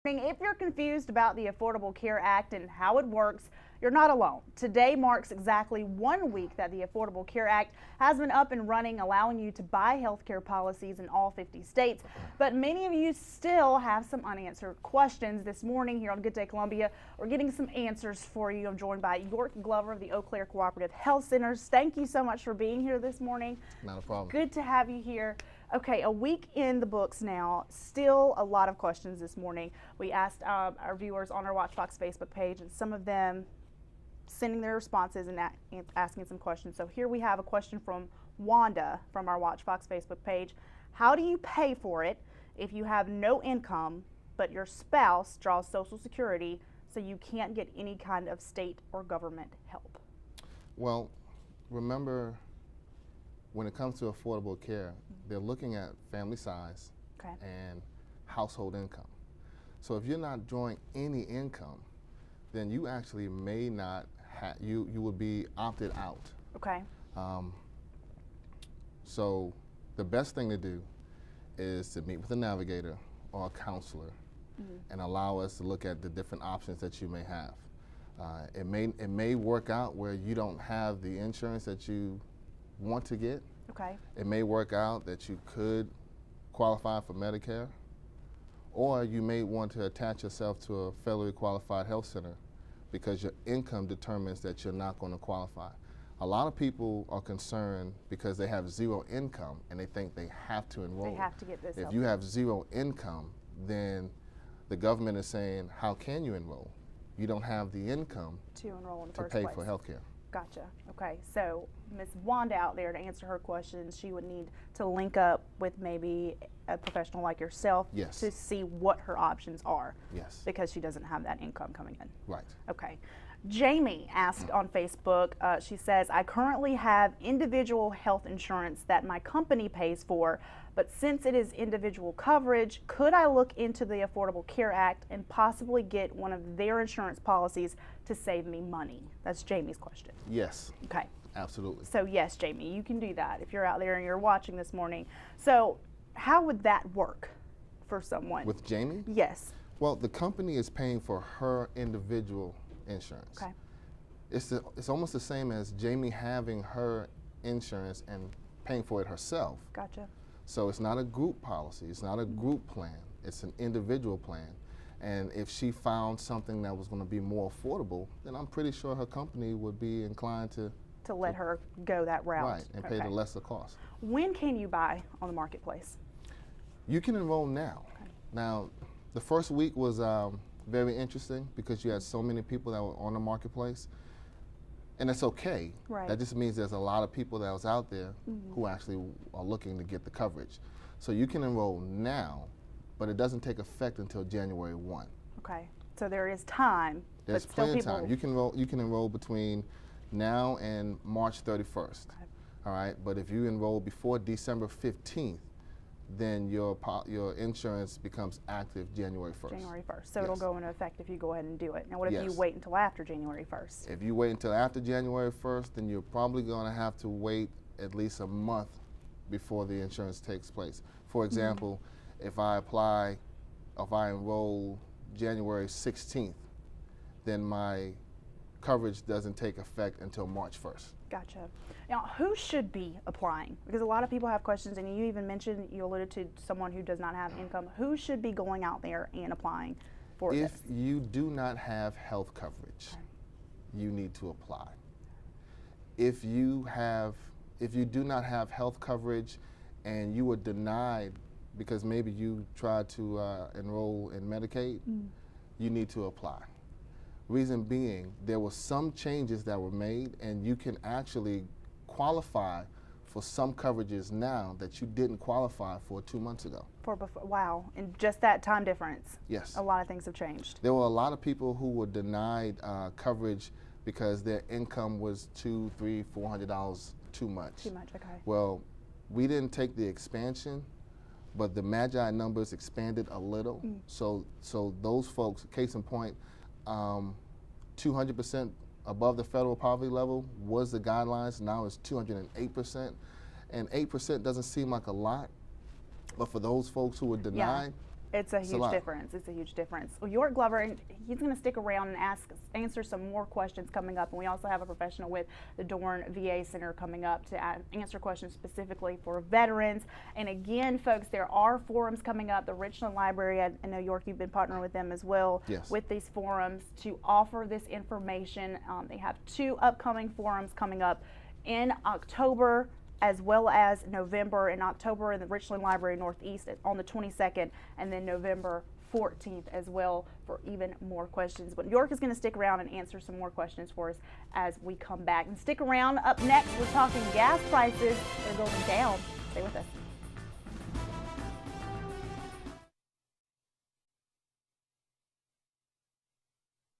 If you're confused about the Affordable Care Act and how it works, you're not alone. Today marks exactly 1 week that the Affordable Care Act has been up and running, allowing you to buy health care policies in all 50 states. But many of you still have some unanswered questions. This morning here on Good Day Columbia, we're getting some answers for you. I'm joined by York Glover of the Eau Claire Cooperative Health Centers. Thank you so much for being here this morning. Not a problem. Good to have you here. Okay, a week in the books now, still a lot of questions this morning. We asked our viewers on our WACH Facebook page, and some of them sending their responses and asking some questions. So here we have a question from Wanda from our WACH Facebook page. How do you pay for it if you have no income, but your spouse draws Social Security, so you can't get any kind of state or government help? Well, remember, when it comes to affordable care, they're looking at family size and household income. So if you're not drawing any income, then you actually may not have, you would be opted out. Okay. So the best thing to do is to meet with a navigator or a counselor and allow us to look at the different options that you may have. It may work out where you don't have the insurance that you want to get. Okay. It may work out that you could qualify for Medicare, or you may want to attach yourself to a federally qualified health center because your income determines that you're not going to qualify. A lot of people are concerned because they have zero income and they think they have to enroll. They have to get this. If you have zero income, then the government is saying, how can you enroll? You don't have the income to enroll in the to first pay place. for health care. Gotcha. Okay, so Ms. Wanda out there, to answer her questions, she would need to link up with maybe a professional like yourself to see what her options are. Yes. Because she doesn't have that income coming in. Right. Okay. Jamie asked on Facebook, she says, I currently have individual health insurance that my company pays for, but since it is individual coverage, could I look into the Affordable Care Act and possibly get one of their insurance policies to save me money? That's Jamie's question. Yes. Okay. Absolutely. So yes, Jamie, you can do that if you're out there and you're watching this morning. So how would that work for someone? With Jamie? Yes. Well, the company is paying for her individual insurance. Okay. It's almost the same as Jamie having her insurance and paying for it herself. Gotcha. So it's not a group policy, it's not a group plan, it's an individual plan. And if she found something that was going to be more affordable, then I'm pretty sure her company would be inclined to let her go that route. Right, and pay the lesser cost. When can you buy on the marketplace? You can enroll now. Okay. Now, the first week was very interesting because you had so many people that were on the marketplace, and that's okay. Right. That just means there's a lot of people that was out there who actually are looking to get the coverage. So you can enroll now, but it doesn't take effect until January 1. Okay, so there is time. There's but still plenty of time. You can enroll between now and March 31st. Okay. All right, but if you enroll before December 15th, then your insurance becomes active January 1st. January 1st. So it'll go into effect if you go ahead and do it. Now what if you Yes. wait until after January 1st? If you wait until after January 1st, then you're probably going to have to wait at least a month before the insurance takes place. For example, if I enroll January 16th, then my coverage doesn't take effect until March 1st. Gotcha. Now, who should be applying? Because a lot of people have questions, and you even mentioned, you alluded to someone who does not have income. Who should be going out there and applying for this? If you do not have health coverage, you need to apply. If you do not have health coverage and you were denied because maybe you tried to enroll in Medicaid, you need to apply. Reason being, there were some changes that were made, and you can actually qualify for some coverages now that you didn't qualify for 2 months ago. Wow, in just that time difference. Yes. A lot of things have changed. There were a lot of people who were denied coverage because their income was $200, $300, $400 too much. Too much, okay. Well, we didn't take the expansion, but the MAGI numbers expanded a little. So those folks, case in point, 200% above the federal poverty level was the guidelines. Now it's 208%. And 8% doesn't seem like a lot, but for those folks who were denied, It's a huge difference. It's a huge difference. Well, York Glover, and he's going to stick around and answer some more questions coming up. And we also have a professional with the Dorn VA Center coming up to answer questions specifically for veterans. And again, folks, there are forums coming up. The Richland Library, I know York, you've been partnering with them as well. Yes. With these forums to offer this information. They have 2 upcoming forums coming up in October as well as November. In October in the Richland Library Northeast on the 22nd, and then November 14th as well for even more questions. But York is going to stick around and answer some more questions for us as we come back. And stick around. Up next, we're talking gas prices. They're going down. Stay with us.